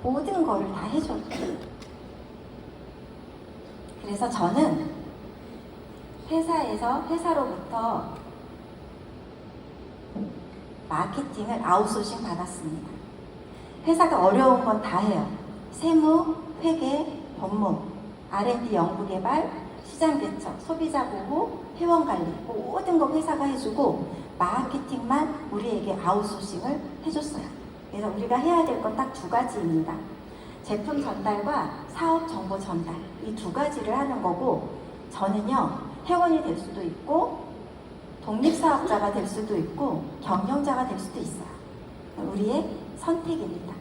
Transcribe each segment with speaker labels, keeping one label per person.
Speaker 1: 모든 거를 다 해줘요. 그래서 저는 회사로부터 마케팅을 아웃소싱 받았습니다. 회사가 어려운 건 다 해요. 세무, 회계, 법무, R&D 연구개발, 시장개척, 소비자 보호, 회원관리 모든 거 회사가 해주고 마케팅만 우리에게 아웃소싱을 해줬어요. 그래서 우리가 해야 될 건 딱 두 가지입니다. 제품 전달과 사업 정보 전달, 이 두 가지를 하는 거고, 저는요 회원이 될 수도 있고 독립사업자가 될 수도 있고 경영자가 될 수도 있어요. 우리의 선택입니다.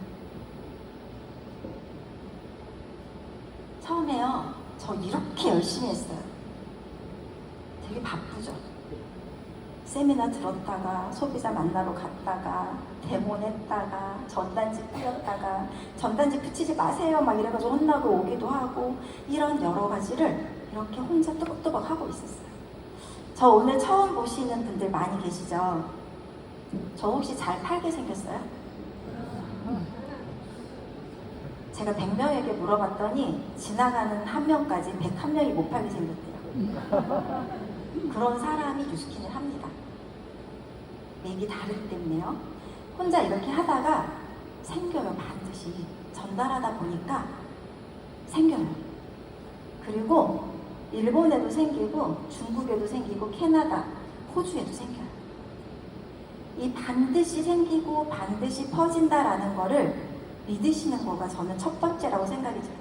Speaker 1: 처음에요 저 이렇게 열심히 했어요. 되게 바쁘죠. 세미나 들었다가 소비자 만나러 갔다가 데모냈다가 전단지 뿌렸다가 전단지 붙이지 마세요 막 이래가지고 혼나고 오기도 하고, 이런 여러 가지를 이렇게 혼자 또박또박 하고 있었어요. 저 오늘 처음 보시는 분들 많이 계시죠? 저 혹시 잘 팔게 생겼어요? 제가 100명에게 물어봤더니 지나가는 한 명까지 101명이 못 팔게 생겼대요. 그런 사람이 뉴스킨을 합니다. 맥이 다르기 때문에요. 혼자 이렇게 하다가 생겨요. 반드시 전달하다 보니까 생겨요. 그리고 일본에도 생기고 중국에도 생기고 캐나다, 호주에도 생겨요. 이 반드시 생기고 반드시 퍼진다라는 거를 믿으시는 거가 저는 첫 번째라고 생각이 들어요.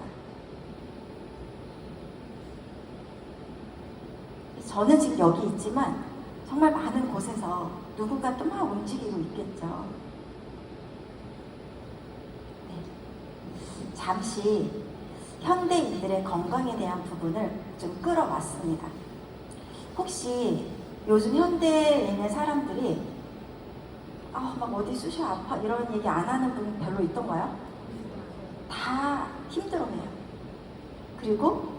Speaker 1: 저는 지금 여기 있지만 정말 많은 곳에서 누군가 또 막 움직이고 있겠죠. 네. 잠시 현대인들의 건강에 대한 부분을 좀 끌어왔습니다. 혹시 요즘 현대인의 사람들이 막 어디 쑤셔 아파 이런 얘기 안 하는 분 별로 있던가요? 다 힘들어해요. 그리고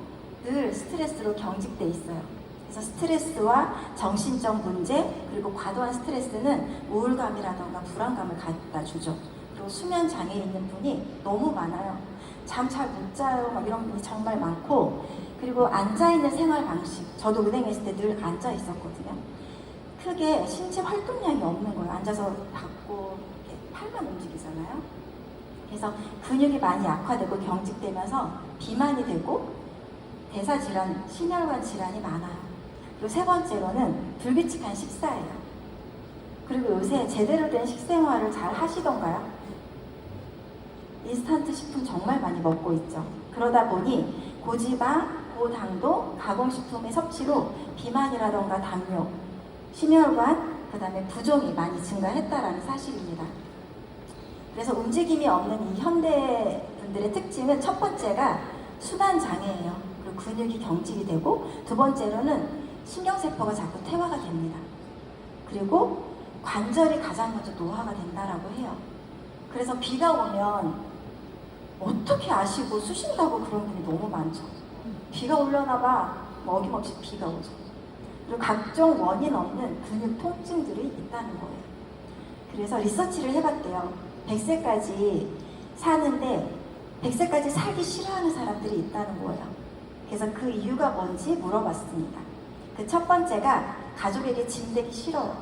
Speaker 1: 늘 스트레스로 경직돼 있어요. 그래서 스트레스와 정신적 문제, 그리고 과도한 스트레스는 우울감이라던가 불안감을 갖다 주죠. 그리고 수면 장애에 있는 분이 너무 많아요. 잠 잘 못 자요 막 이런 분이 정말 많고, 그리고 앉아있는 생활 방식, 저도 은행에 있을 때 늘 앉아 있었거든요. 크게 신체 활동량이 없는 거예요. 앉아서 받고 팔만 움직이잖아요. 그래서 근육이 많이 약화되고 경직되면서 비만이 되고 대사질환, 심혈관 질환이 많아요. 그리고 세 번째로는 불규칙한 식사예요. 그리고 요새 제대로 된 식생활을 잘 하시던가요? 인스턴트 식품 정말 많이 먹고 있죠. 그러다 보니 고지방, 고당도, 가공식품의 섭취로 비만이라던가 당뇨, 심혈관, 그 다음에 부종이 많이 증가했다라는 사실입니다. 그래서 움직임이 없는 이 현대 분들의 특징은 첫 번째가 순환 장애예요. 그리고 근육이 경직이 되고, 두 번째로는 신경세포가 자꾸 퇴화가 됩니다. 그리고 관절이 가장 먼저 노화가 된다라고 해요. 그래서 비가 오면 어떻게 아시고 쑤신다고 그런 분이 너무 많죠. 비가 오려나 봐. 어김없이 비가 오죠. 그리고 각종 원인 없는 근육 통증들이 있다는 거예요. 그래서 리서치를 해봤대요. 100세까지 사는데 100세까지 살기 싫어하는 사람들이 있다는 거예요. 그래서 그 이유가 뭔지 물어봤습니다. 그 첫 번째가 가족에게 짐되기 싫어요.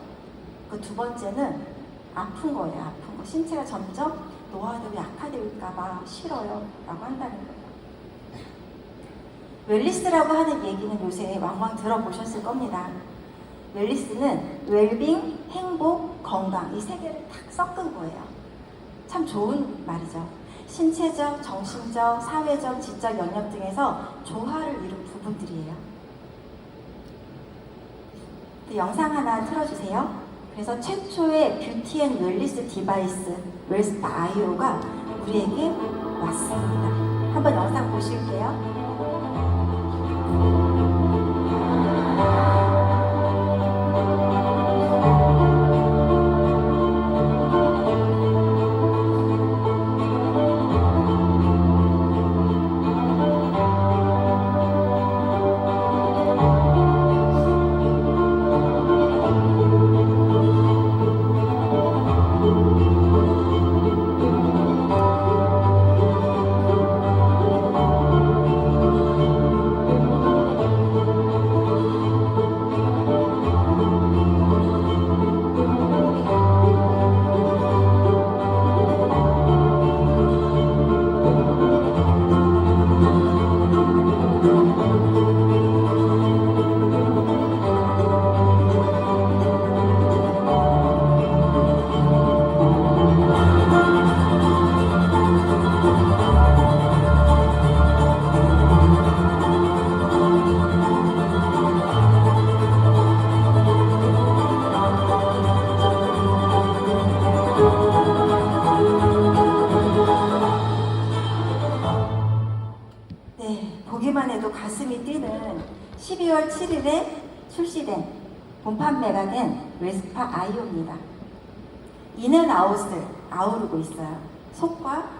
Speaker 1: 그 두 번째는 아픈 거예요. 아픈 거. 신체가 점점 노화되고 약화될까봐 싫어요 라고 한다는 거예요. 웰리스라고 하는 얘기는 요새 왕왕 들어보셨을 겁니다. 웰리스는 웰빙, 행복, 건강, 이 세 개를 딱 섞은 거예요. 참 좋은 말이죠. 신체적, 정신적, 사회적, 지적 영역 등에서 조화를 이룬 부분들이에요. 그 영상 하나 틀어주세요. 그래서 최초의 뷰티 앤 웰리스 디바이스 웰스파 아이오가 우리에게 왔습니다. 한번 영상 보실게요. 보기만 해도 가슴이 뛰는 12월 7일에 출시된 본판매가 된 웰스파 아이오입니다. 인앤아웃을 아우르고 있어요. 속과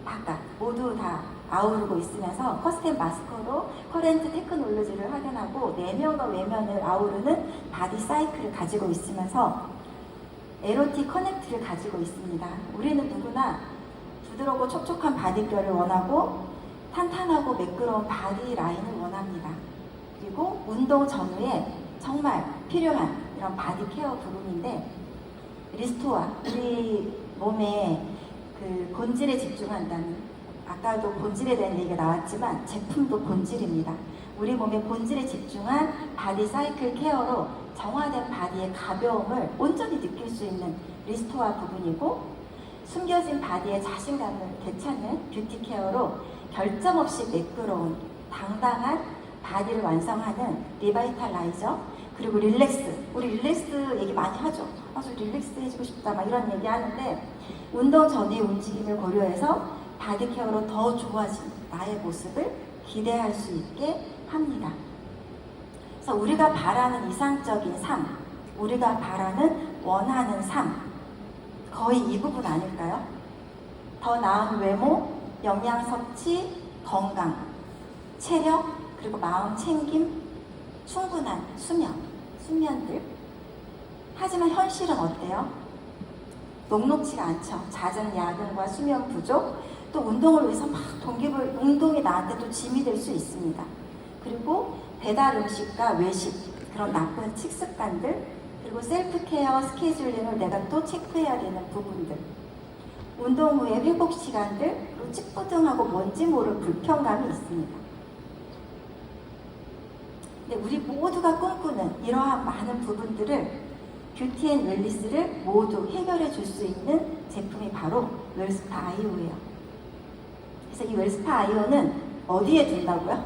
Speaker 1: 바깥 모두 다 아우르고 있으면서 커스텀 마스커로 커렌트 테크놀로지를 확인하고 내면과 외면을 아우르는 바디 사이클을 가지고 있으면서 에로틱 커넥트를 가지고 있습니다. 우리는 누구나 부드럽고 촉촉한 바디결을 원하고 탄탄하고 매끄러운 바디 라인을 원합니다. 그리고 운동 전후에 정말 필요한 이런 바디 케어 부분인데 리스토아, 우리 몸의 그 본질에 집중한다는, 아까도 본질에 대한 얘기가 나왔지만 제품도 본질입니다. 우리 몸의 본질에 집중한 바디 사이클 케어로 정화된 바디의 가벼움을 온전히 느낄 수 있는 리스토아 부분이고, 숨겨진 바디의 자신감을 되찾는 뷰티 케어로 결점 없이 매끄러운 당당한 바디를 완성하는 리바이탈라이저, 그리고 릴렉스. 우리 릴렉스 얘기 많이 하죠. 저 릴렉스 해주고 싶다 막 이런 얘기 하는데, 운동 전의 움직임을 고려해서 바디 케어로 더 좋아진 나의 모습을 기대할 수 있게 합니다. 그래서 우리가 바라는 이상적인 삶, 우리가 바라는 원하는 삶, 거의 이 부분 아닐까요? 더 나은 외모, 영양 섭취, 건강, 체력, 그리고 마음 챙김, 충분한 수면들. 하지만 현실은 어때요? 녹록지가 않죠. 잦은 야근과 수면 부족, 또 운동을 위해서 막 운동이 나한테 또 짐이 될 수 있습니다. 그리고 배달 음식과 외식, 그런 나쁜 식습관들, 그리고 셀프케어 스케줄링을 내가 또 체크해야 되는 부분들, 운동 후에 회복 시간들, 그리고 찌뿌둥하고 뭔지 모를 불편감이 있습니다. 근데 우리 모두가 꿈꾸는 이러한 많은 부분들을 뷰티 앤 웰니스를 모두 해결해 줄 수 있는 제품이 바로 웰스파 아이오예요. 그래서 이 웰스파 아이오는 어디에 둔다고요?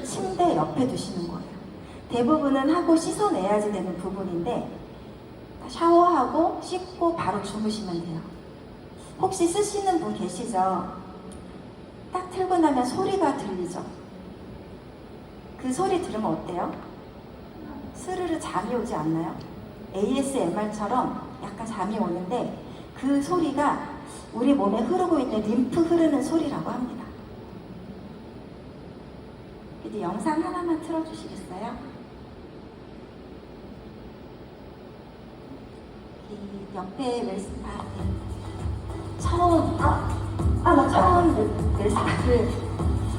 Speaker 1: 침대 옆에 두시는 거예요. 대부분은 하고 씻어내야지 되는 부분인데 샤워하고 씻고 바로 주무시면 돼요. 혹시 쓰시는 분 계시죠? 딱 틀고 나면 소리가 들리죠? 그 소리 들으면 어때요? 스르르 잠이 오지 않나요? ASMR처럼 약간 잠이 오는데 그 소리가 우리 몸에 흐르고 있는 림프 흐르는 소리라고 합니다. 이제 영상 하나만 틀어주시겠어요? 이 옆에 웰스파 처음 웰스파를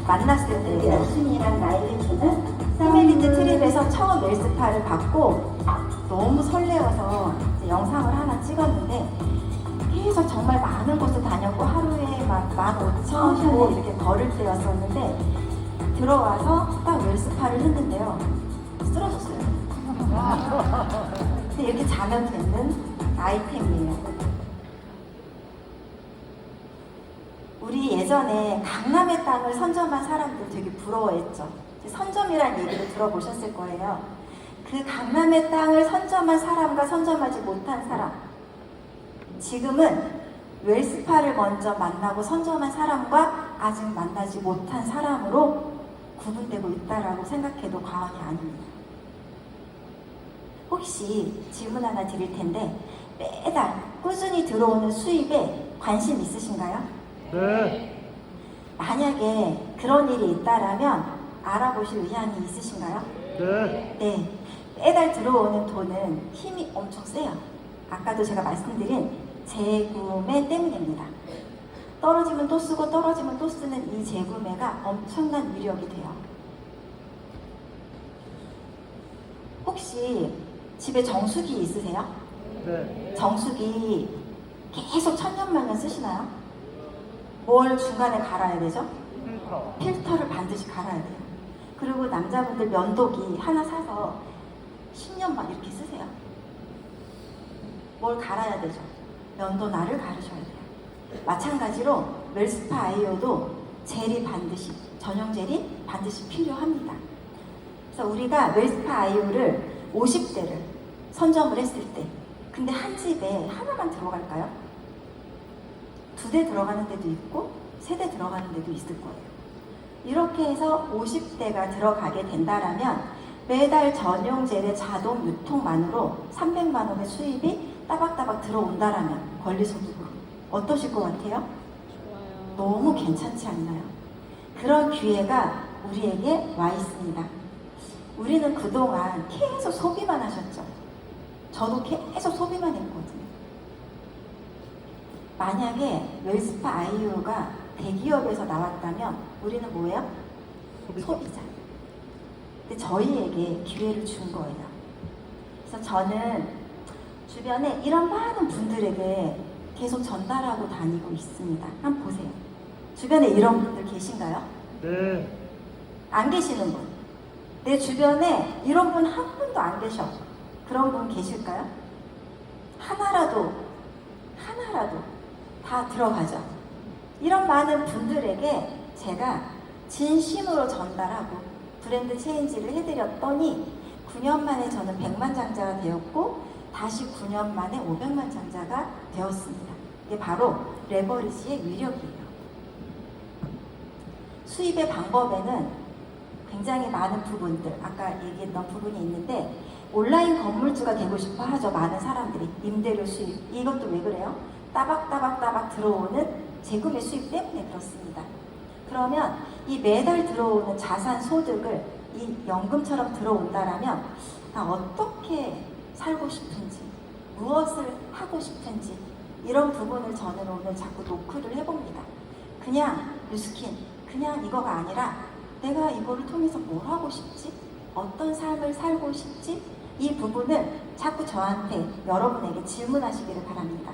Speaker 1: 만났을 때 여순이랑 나이리트는 히메리트 트립에서 처음 웰스파를 받고 너무 설레어서 영상을 하나 찍었는데 계속 정말 많은 곳을 다녔고 하루에 막 15,000보 이렇게 걸을 때였었는데 들어와서 딱 웰스파를 했는데요. 쓰러졌어요. 근데 이렇게 자면 되는 아이템이에요. 우리 예전에 강남의 땅을 선점한 사람들 되게 부러워했죠. 선점이라는 얘기를 들어보셨을 거예요. 그 강남의 땅을 선점한 사람과 선점하지 못한 사람, 지금은 웰스파를 먼저 만나고 선점한 사람과 아직 만나지 못한 사람으로 구분되고 있다라고 생각해도 과언이 아닙니다. 혹시 질문 하나 드릴 텐데 매달 꾸준히 들어오는 수입에 관심 있으신가요?
Speaker 2: 네.
Speaker 1: 만약에 그런 일이 있다라면 알아보실 의향이 있으신가요?
Speaker 2: 네.
Speaker 1: 네. 매달 들어오는 돈은 힘이 엄청 세요. 아까도 제가 말씀드린 재구매 때문입니다. 떨어지면 또 쓰고 떨어지면 또 쓰는 이 재구매가 엄청난 위력이 돼요. 혹시 집에 정수기 있으세요?
Speaker 2: 네.
Speaker 1: 정수기 계속 천년만년 쓰시나요? 뭘 중간에 갈아야 되죠? 필터를 반드시 갈아야 돼요. 그리고 남자분들 면도기 하나 사서 10년 막 이렇게 쓰세요. 뭘 갈아야 되죠? 면도날을 가르셔야 돼요. 마찬가지로 웰스파 아이오도 젤이 반드시, 전용 젤이 반드시 필요합니다. 그래서 우리가 웰스파 아이오를 50대를 선점을 했을 때, 근데 한 집에 하나만 들어갈까요? 2대 들어가는 데도 있고 3대 들어가는 데도 있을 거예요. 이렇게 해서 50대가 들어가게 된다라면 매달 전용 젤의 자동 유통만으로 300만 원의 수입이 따박따박 들어온다라면 권리소득으로 어떠실 것 같아요? 너무 괜찮지 않나요? 그런 기회가 우리에게 와 있습니다. 우리는 그동안 계속 소비만 하셨죠. 저도 계속 소비만 했거든요. 만약에 웰스파 아이유가 대기업에서 나왔다면 우리는 뭐예요? 소비자. 근데 저희에게 기회를 준 거예요. 그래서 저는 주변에 이런 많은 분들에게 계속 전달하고 다니고 있습니다. 한번 보세요. 주변에 이런 분들 계신가요?
Speaker 2: 네.
Speaker 1: 안 계시는 분. 내 주변에 이런 분 한 분도 안 계셔. 그런 분 계실까요? 하나라도 다 들어가죠. 이런 많은 분들에게 제가 진심으로 전달하고 브랜드 체인지를 해드렸더니 9년 만에 저는 100만 장자가 되었고 다시 9년 만에 500만 장자가 되었습니다. 이게 바로 레버리지의 위력이에요. 수입의 방법에는 굉장히 많은 부분들, 아까 얘기했던 부분이 있는데 온라인 건물주가 되고 싶어 하죠. 많은 사람들이. 임대료 수입. 이것도 왜 그래요? 따박따박 들어오는 재구매 수입 때문에 그렇습니다. 그러면 이 매달 들어오는 자산 소득을 이 연금처럼 들어온다라면 나 어떻게 살고 싶은지, 무엇을 하고 싶은지 이런 부분을 저는 오늘 자꾸 노크를 해봅니다. 그냥 뉴스킨, 그냥 이거가 아니라 내가 이거를 통해서 뭘 하고 싶지? 어떤 삶을 살고 싶지? 이 부분을 자꾸 저한테, 여러분에게 질문하시기를 바랍니다.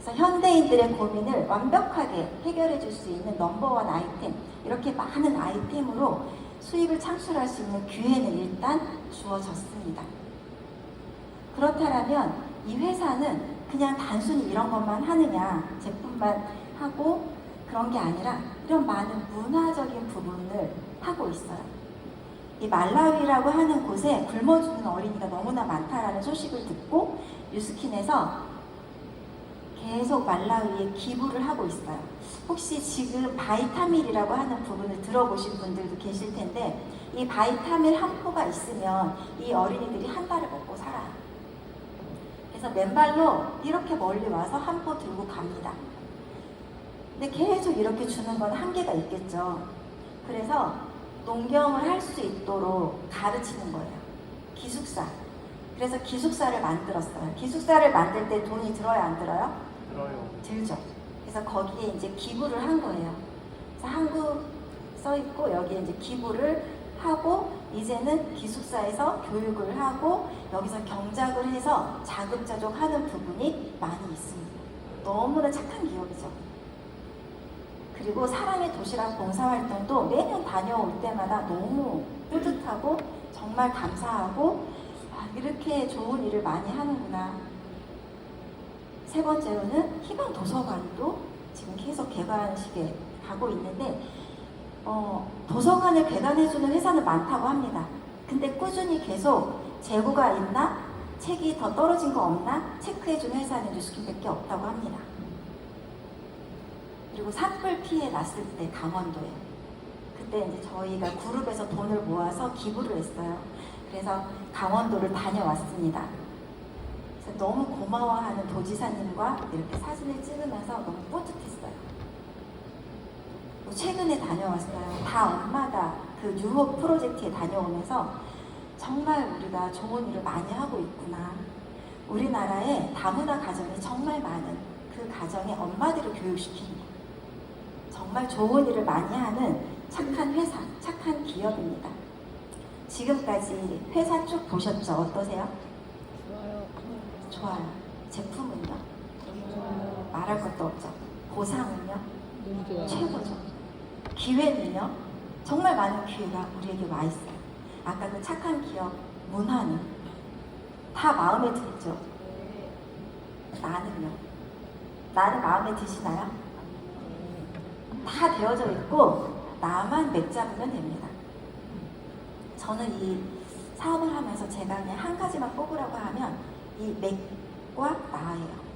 Speaker 1: 그래서 현대인들의 고민을 완벽하게 해결해 줄 수 있는 넘버원 아이템, 이렇게 많은 아이템으로 수입을 창출할 수 있는 기회는 일단 주어졌습니다. 그렇다면 이 회사는 그냥 단순히 이런 것만 하느냐, 제품만 하고 그런 게 아니라 이런 많은 문화적인 부분을 하고 있어요. 이 말라위라고 하는 곳에 굶어 죽는 어린이가 너무나 많다라는 소식을 듣고 뉴스킨에서 계속 말라위에 기부를 하고 있어요. 혹시 지금 바이타밀이라고 하는 부분을 들어보신 분들도 계실 텐데 이 바이타밀 한 포가 있으면 이 어린이들이 한 달을 먹고 살아요. 그래서 맨발로 이렇게 멀리 와서 한 포 들고 갑니다. 근데 계속 이렇게 주는 건 한계가 있겠죠. 그래서 농경을 할 수 있도록 가르치는 거예요. 기숙사. 그래서 기숙사를 만들었어요. 기숙사를 만들 때 돈이 들어야 안 들어요?
Speaker 2: 들어요.
Speaker 1: 들죠. 그래서 거기에 이제 기부를 한 거예요. 그래서 한국 써 있고 여기에 이제 기부를 하고 이제는 기숙사에서 교육을 하고 여기서 경작을 해서 자급자족하는 부분이 많이 있습니다. 너무나 착한 기업이죠. 그리고 사랑의 도시락 봉사활동도 매년 다녀올 때마다 너무 뿌듯하고 정말 감사하고 이렇게 좋은 일을 많이 하는구나. 세 번째로는 희망 도서관도 지금 계속 개관식에 가고 있는데 도서관을 개관해주는 회사는 많다고 합니다. 근데 꾸준히 계속 재고가 있나? 책이 더 떨어진 거 없나? 체크해주는 회사는 뉴스킨밖에 없다고 합니다. 그리고 산불 피해 났을 때 강원도에 그때 이제 저희가 그룹에서 돈을 모아서 기부를 했어요. 그래서 강원도를 다녀왔습니다. 그래서 너무 고마워하는 도지사님과 이렇게 사진을 찍으면서 너무 뿌듯했어요. 최근에 다녀왔어요. 다 엄마다 그 유호 프로젝트에 다녀오면서 정말 우리가 좋은 일을 많이 하고 있구나. 우리나라에 다문화 가정이 정말 많은 그 가정의 엄마들을 교육시킵니다. 정말 좋은 일을 많이 하는 착한 회사, 착한 기업입니다. 지금까지 회사 쭉 보셨죠? 어떠세요? 좋아요. 제품은요? 말할 것도 없죠. 보상은요? 최고죠. 기회는요? 정말 많은 기회가 우리에게 와 있어요. 아까 그 착한 기업, 문화는 다 마음에 들죠? 나는요? 나는 마음에 드시나요? 다 되어져 있고 나만 맥 잡으면 됩니다. 저는 이 사업을 하면서 제가 그냥 한 가지만 뽑으라고 하면 이 맥과 나예요.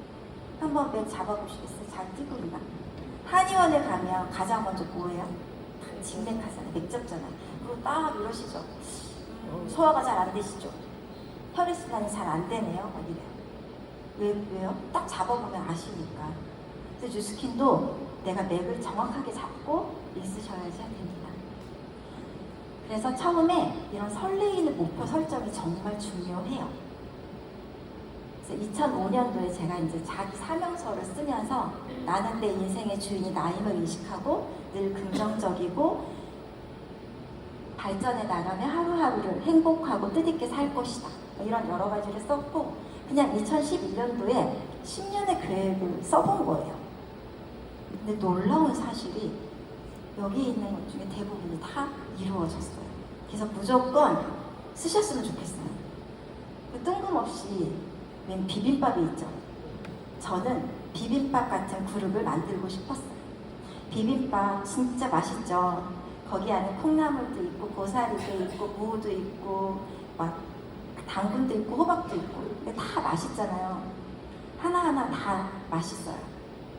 Speaker 1: 한번 맥 잡아보시겠어요? 잘 뛰고 있나? 한의원에 가면 가장 먼저 뭐예요? 직맥하잖아요. 맥잡잖아요. 그리고 딱 이러시죠. 소화가 잘 안 되시죠. 혈액순환이 잘 안 되네요. 막 이래요. 왜요? 딱 잡아보면 아시니까. 그래서 뉴스킨도 내가 맥을 정확하게 잡고 있으셔야지 됩니다. 그래서 처음에 이런 설레이는 목표 설정이 정말 중요해요. 그래서 2005년도에 제가 이제 자기 사명서를 쓰면서 나는 내 인생의 주인이 나임을 인식하고 늘 긍정적이고 발전해 나가며 하루하루를 행복하고 뜻있게 살 것이다. 이런 여러 가지를 썼고 그냥 2011년도에 10년의 계획을 써본 거예요. 근데 놀라운 사실이 여기 있는 것 중에 대부분이 다 이루어졌어요. 그래서 무조건 쓰셨으면 좋겠어요. 뜬금없이 웬 비빔밥이 있죠. 저는 비빔밥 같은 그룹을 만들고 싶었어요. 비빔밥 진짜 맛있죠. 거기 안에 콩나물도 있고 고사리도 있고 무도 있고 막 당근도 있고 호박도 있고 근데 다 맛있잖아요. 하나하나 다 맛있어요.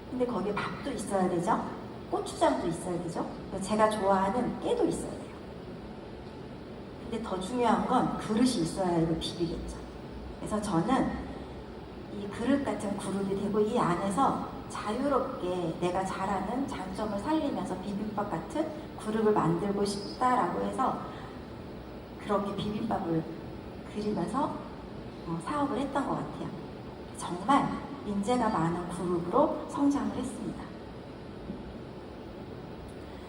Speaker 1: 근데 거기에 밥도 있어야 되죠. 고추장도 있어야 되죠. 제가 좋아하는 깨도 있어야 돼요. 근데 더 중요한 건 그릇이 있어야 이걸 비비겠죠. 그래서 저는 이 그릇 같은 그룹이 되고 이 안에서 자유롭게 내가 잘하는 장점을 살리면서 비빔밥 같은 그룹을 만들고 싶다라고 해서 그렇게 비빔밥을 그리면서 사업을 했던 것 같아요. 정말 인재가 많은 그룹으로 성장을 했습니다.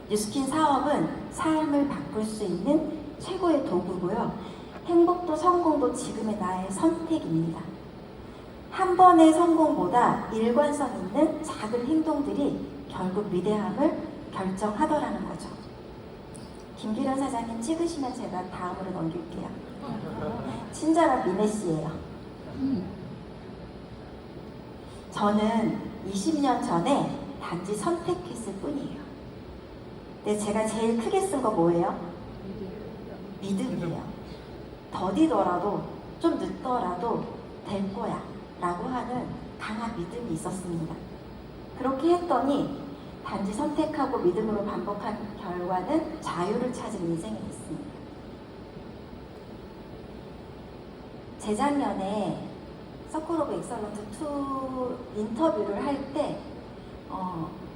Speaker 1: 뉴스킨 사업은 삶을 바꿀 수 있는 최고의 도구고요. 행복도 성공도 지금의 나의 선택입니다. 한 번의 성공보다 일관성 있는 작은 행동들이 결국 위대함을 결정하더라는 거죠. 김기련 사장님 찍으시면 제가 다음으로 넘길게요. 친절한 미네 씨예요. 저는 20년 전에 단지 선택했을 뿐이에요. 근데 제가 제일 크게 쓴 거 뭐예요? 믿음이에요. 더디더라도 좀 늦더라도 될 거야 라고 하는 강한 믿음이 있었습니다. 그렇게 했더니 단지 선택하고 믿음으로 반복한 결과는 자유를 찾은 인생이 됐습니다. 재작년에 서클 오브 엑설런트 2 인터뷰를 할 때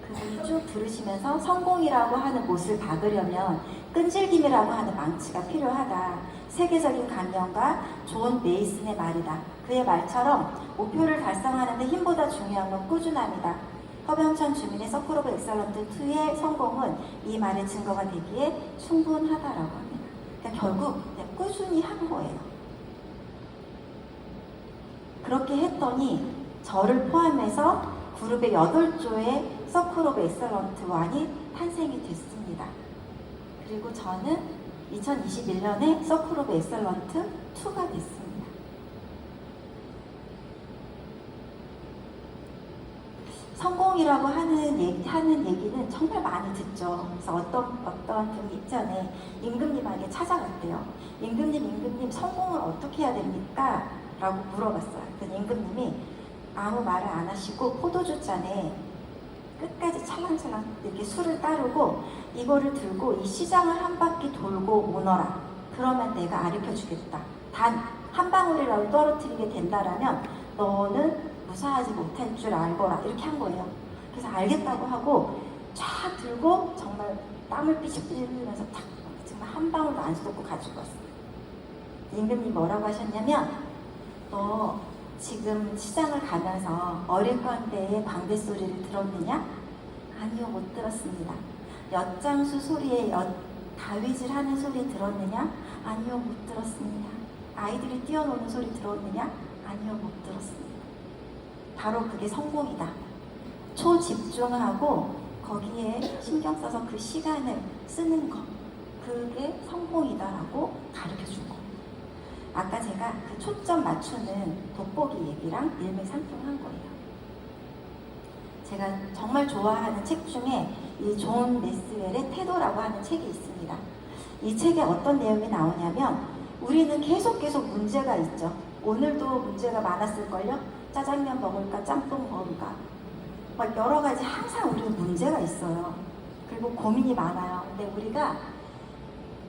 Speaker 1: 그분이 쭉 들으시면서 성공이라고 하는 못을 박으려면 끈질김이라고 하는 망치가 필요하다. 세계적인 강연가 존 메이슨의 말이다. 그의 말처럼 목표를 달성하는 데 힘보다 중요한 건 꾸준함이다. 허병천 주민의 서클 오브 엑설런트 2의 성공은 이 말의 증거가 되기에 충분하다라고 합니다. 그러니까 결국 그냥 꾸준히 한 거예요. 그렇게 했더니 저를 포함해서 그룹의 8조의 서클 오브 엑설런트 1이 탄생이 됐습니다. 그리고 저는 2021년에 서클 오브 엑설런트 2가 됐습니다. 성공이라고 하는 얘기는 정말 많이 듣죠. 그래서 어떤 분이 있잖아요. 임금님에게 찾아갔대요. 임금님 성공을 어떻게 해야 됩니까? 라고 물어봤어요. 그래서 임금님이 아무 말을 안 하시고 포도주 잔에 끝까지 찰랑찰랑 이렇게 술을 따르고 이거를 들고 이 시장을 한 바퀴 돌고 오너라. 그러면 내가 가르쳐 주겠다. 단 한 방울이라도 떨어뜨리게 된다라면 너는 무사하지 못할 줄 알거라. 이렇게 한 거예요. 그래서 알겠다고 하고 쫙 들고 정말 땀을 삐질삐질 흘리면서 탁 정말 한 방울도 안 쏟고 가지고 왔어요. 임금님이 뭐라고 하셨냐면 너 지금 시장을 가면서 어릴 건대의 방대 소리를 들었느냐? 아니요, 못 들었습니다. 엿장수 소리에 가위질 하는 소리 들었느냐? 아니요, 못 들었습니다. 아이들이 뛰어노는 소리 들었느냐? 아니요, 못 들었습니다. 바로 그게 성공이다. 초집중하고 거기에 신경 써서 그 시간을 쓰는 것. 그게 성공이다라고 가르쳐 준 겁니다. 아까 제가 그 초점 맞추는 돋보기 얘기랑 일맥상통한 거예요. 제가 정말 좋아하는 책 중에 이 존 메스웰의 태도라고 하는 책이 있습니다. 이 책에 어떤 내용이 나오냐면 우리는 계속 문제가 있죠. 오늘도 문제가 많았을걸요? 짜장면 먹을까 짬뽕 먹을까 막 여러 가지 항상 우리는 문제가 있어요. 그리고 고민이 많아요. 근데 우리가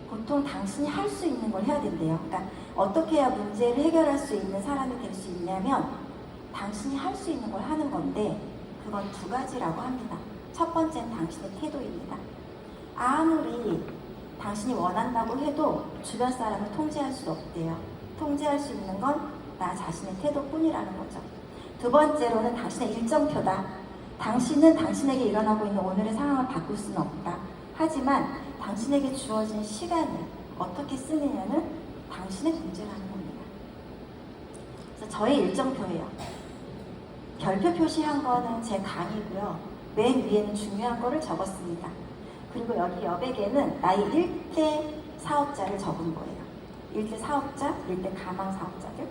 Speaker 1: 보통 당신이 할 수 있는 걸 해야 된대요. 그러니까 어떻게 해야 문제를 해결할 수 있는 사람이 될 수 있냐면 당신이 할 수 있는 걸 하는 건데 그건 두 가지라고 합니다. 첫 번째는 당신의 태도입니다. 아무리 당신이 원한다고 해도 주변 사람을 통제할 수 없대요. 통제할 수 있는 건 나 자신의 태도뿐이라는 거죠. 두 번째로는 당신의 일정표다. 당신은 당신에게 일어나고 있는 오늘의 상황을 바꿀 수는 없다. 하지만 당신에게 주어진 시간을 어떻게 쓰느냐는 당신의 문제라는 겁니다. 그래서 저의 일정표예요. 별표 표시한 거는 제 강의고요. 맨 위에는 중요한 거를 적었습니다. 그리고 여기 여백에는 나의 일대 사업자를 적은 거예요. 일대 사업자, 일대 가망 사업자들.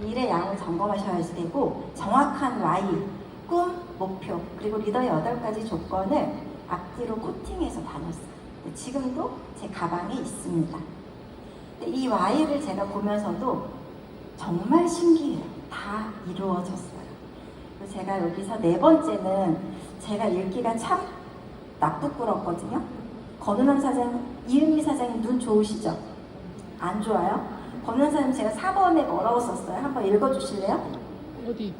Speaker 1: 일의 양을 점검하셔야 되고 정확한 Y, 꿈, 목표, 그리고 리더의 8가지 조건을 앞뒤로 코팅해서 다녔어요. 지금도 제 가방에 있습니다. 이 Y를 제가 보면서도 정말 신기해요. 다 이루어졌어요. 그리고 제가 여기서 네 번째는 제가 읽기가 참 나쁘꾸럽거든요. 권은환 사장, 이은미 사장님 눈 좋으시죠? 안 좋아요? 권은환 사장님 제가 4번에 뭐라고 썼어요? 한번 읽어주실래요?
Speaker 3: 어디?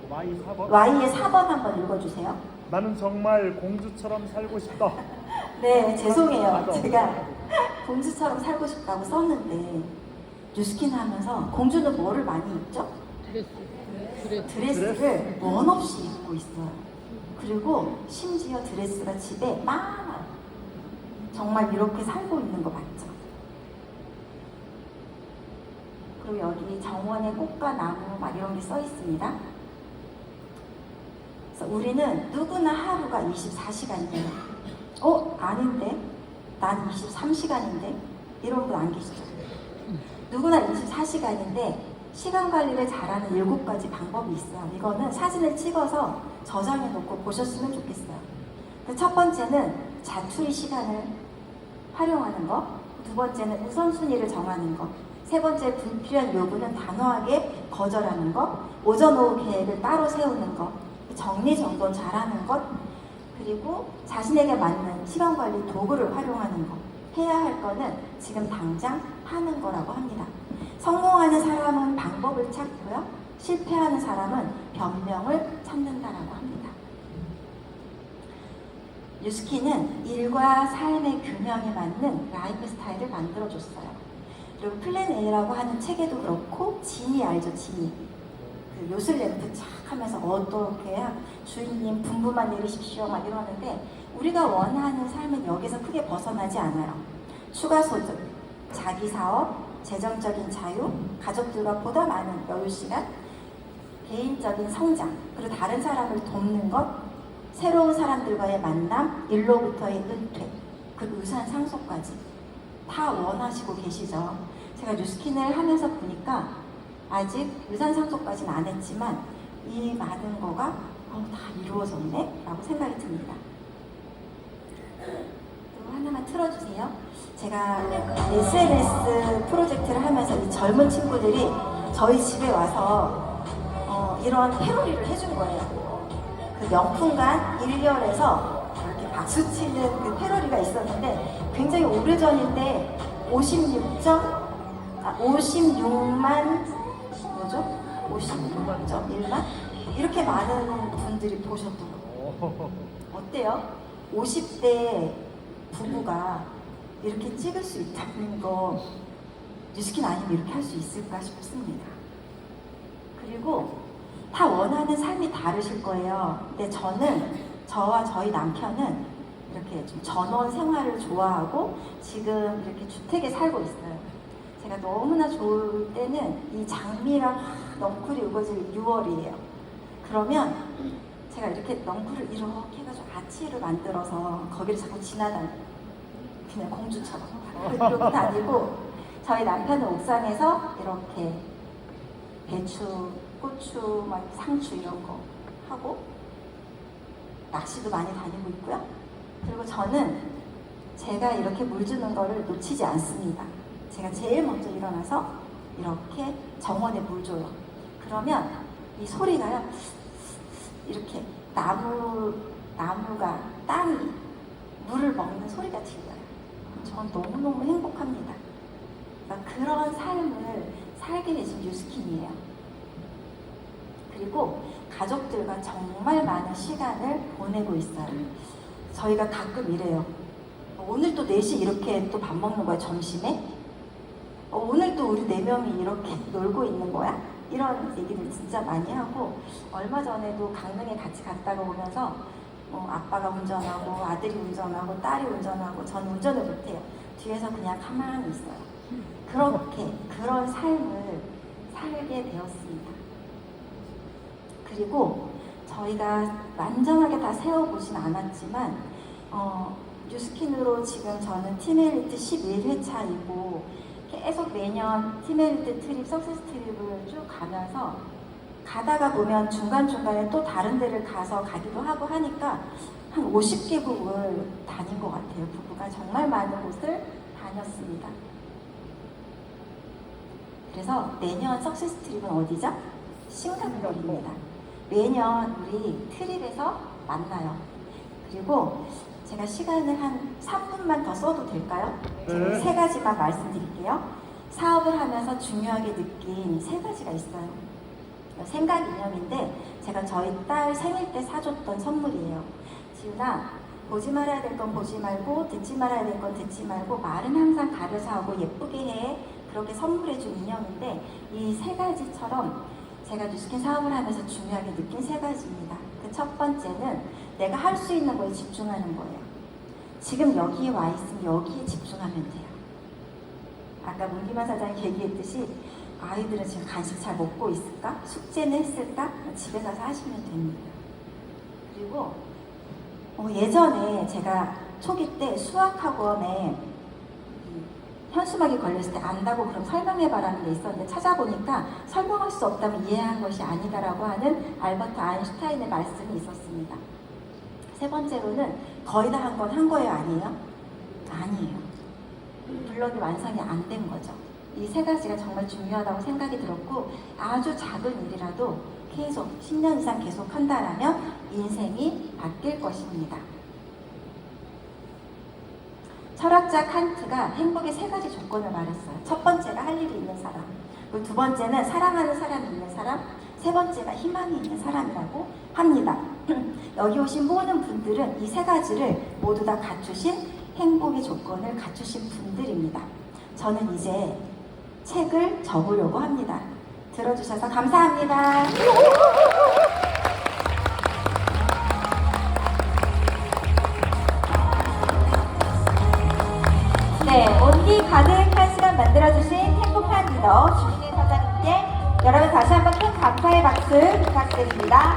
Speaker 2: Y 4번.
Speaker 1: Y의 4번 한번 읽어주세요.
Speaker 2: 나는 정말 공주처럼 살고 싶다.
Speaker 1: 네, 죄송해요.
Speaker 2: 맞아.
Speaker 1: 제가 공주처럼 살고 싶다고 썼는데 뉴스킨 하면서 공주는 뭐를 많이 입죠? 드레스를 원 없이 입고 있어요. 그리고 심지어 드레스가 집에 많아요. 정말 이렇게 살고 있는 거 맞죠? 그리고 여기 정원의 꽃과 나무 막 이런 게 써 있습니다. 그래서 우리는 누구나 하루가 24시간이에요. 아닌데? 난 23시간인데? 이런 분 안 계시죠? 누구나 24시간인데 시간 관리를 잘하는 7가지 방법이 있어요. 이거는 사진을 찍어서 저장해 놓고 보셨으면 좋겠어요. 첫 번째는 자투리 시간을 활용하는 거. 두 번째는 우선순위를 정하는 거. 세 번째, 불필요한 요구는 단호하게 거절하는 것. 오전 오후 계획을 따로 세우는 것. 정리정돈 잘하는 것. 그리고 자신에게 맞는 시간관리 도구를 활용하는 것. 해야 할 거는 지금 당장 하는 거라고 합니다. 성공하는 사람은 방법을 찾고요. 실패하는 사람은 변명을 찾는다라고 합니다. 뉴스킨은 일과 삶의 균형에 맞는 라이프 스타일을 만들어줬어요. 그리고 플랜 A라고 하는 책에도 그렇고 진이 알죠? 진이. 그 요술 램프 착 하면서 어떻게 주인님 분부만 내리십시오 막 이러는데 우리가 원하는 삶은 여기서 크게 벗어나지 않아요. 추가 소득, 자기 사업, 재정적인 자유, 가족들과 보다 많은 여유 시간, 개인적인 성장, 그리고 다른 사람을 돕는 것, 새로운 사람들과의 만남, 일로부터의 은퇴, 그리고 유산 상속까지 다 원하시고 계시죠. 제가 뉴스킨을 하면서 보니까 아직 유산 상속까지는 안 했지만 이 많은 거가 다 이루어졌네 라고 생각이 듭니다. 또 하나만 틀어주세요. 제가 SNS 프로젝트를 하면서 이 젊은 친구들이 저희 집에 와서 이런 패러디를 해준 거예요. 그 명품관 1열에서 이렇게 박수치는 그 패러디가 있었는데 굉장히 오래전인데 56만 뭐죠? 56.1만? 이렇게 많은 분들이 보셨더라고요. 어때요? 50대 부부가 이렇게 찍을 수 있다는 거 뉴스킨 아니면 이렇게 할 수 있을까 싶습니다. 그리고 다 원하는 삶이 다르실 거예요. 근데 저와 저희 남편은 이렇게 좀 전원 생활을 좋아하고 지금 이렇게 주택에 살고 있어요. 제가 너무나 좋을 때는 이 장미랑 넝쿨이 우거질 6월이에요. 그러면 제가 이렇게 넝쿨을 이렇게 해가지고 아치를 만들어서 거기를 자꾸 지나다녀요. 그냥 공주처럼. 그러고 다니고 저희 남편은 옥상에서 이렇게 배추, 고추, 막 상추 이런 거 하고 낚시도 많이 다니고 있고요. 그리고 저는 제가 이렇게 물 주는 거를 놓치지 않습니다. 제가 제일 먼저 일어나서 이렇게 정원에 물 줘요. 그러면 이 소리가요. 이렇게 나무 나무가 땅이 물을 먹는 소리가 들려요. 전 너무너무 행복합니다. 그러니까 그런 삶을 살게 되신 뉴스킨이에요. 그리고 가족들과 정말 많은 시간을 보내고 있어요. 저희가 가끔 이래요. 오늘 또 4시 이렇게 또 밥 먹는 거야, 점심에? 오늘 또 우리 4명이 이렇게 놀고 있는 거야? 이런 얘기를 진짜 많이 하고, 얼마 전에도 강릉에 같이 갔다가 오면서 아빠가 운전하고 아들이 운전하고 딸이 운전하고 저는 운전을 못해요. 뒤에서 그냥 가만히 있어요. 그렇게 그런 삶을 살게 되었습니다. 그리고 저희가 완전하게 다 세워보진 않았지만 뉴스킨으로 지금 저는 팀엘리트 11회차이고 계속 매년 팀엘리트 트립, 석세스 트립을 쭉 가면서 가다가 보면 중간중간에 또 다른 데를 가기도 하고 하니까 한 50개국을 다닌 것 같아요. 부부가 정말 많은 곳을 다녔습니다. 그래서 내년 석세스 트립은 어디죠? 싱가포르입니다. 매년 우리 트립에서 만나요. 그리고 제가 시간을 한 3분만 더 써도 될까요? 제가 3가지만 말씀드릴게요. 사업을 하면서 중요하게 느낀 3가지가 있어요. 생각 이념인데 제가 저희 딸 생일 때 사줬던 선물이에요. 지훈아, 보지 말아야 될 건 보지 말고 듣지 말아야 될 건 듣지 말고 말은 항상 가려서 하고 예쁘게 해. 그렇게 선물해준 이념인데 이 3가지처럼 제가 뉴스킨 사업을 하면서 중요하게 느낀 3가지입니다. 그 첫 번째는 내가 할 수 있는 거에 집중하는 거예요. 지금 여기에 와 있으면 여기에 집중하면 돼요. 아까 문기만 사장이 얘기했듯이 아이들은 지금 간식 잘 먹고 있을까? 숙제는 했을까? 집에 가서 하시면 됩니다. 그리고 예전에 제가 초기 때 수학학원에 현수막이 걸렸을 때 안다고 그럼 설명해봐라는 게 있었는데 찾아보니까 설명할 수 없다면 이해한 것이 아니다라고 하는 알버트 아인슈타인의 말씀이 있었습니다. 3번째로는 거의 다 한 건 한 거예요, 아니에요? 아니에요. 블럭이 완성이 안 된 거죠. 이 3가지가 정말 중요하다고 생각이 들었고 아주 작은 일이라도 계속 10년 이상 계속 한다라면 인생이 바뀔 것입니다. 철학자 칸트가 행복의 3가지 조건을 말했어요. 첫 번째가 할 일이 있는 사람, 그리고 2번째는 사랑하는 사람이 있는 사람, 3번째가 희망이 있는 사람이라고 합니다. 여기 오신 모든 분들은 이 3가지를 모두 다 갖추신 행복의 조건을 갖추신 분들입니다. 저는 이제 책을 접으려고 합니다. 들어주셔서 감사합니다.
Speaker 3: 네, 온기 가득한 시간 만들어주신 행복한 리더 주민희 사장님께 여러분 다시 한번 큰 감사의 박수 부탁드립니다.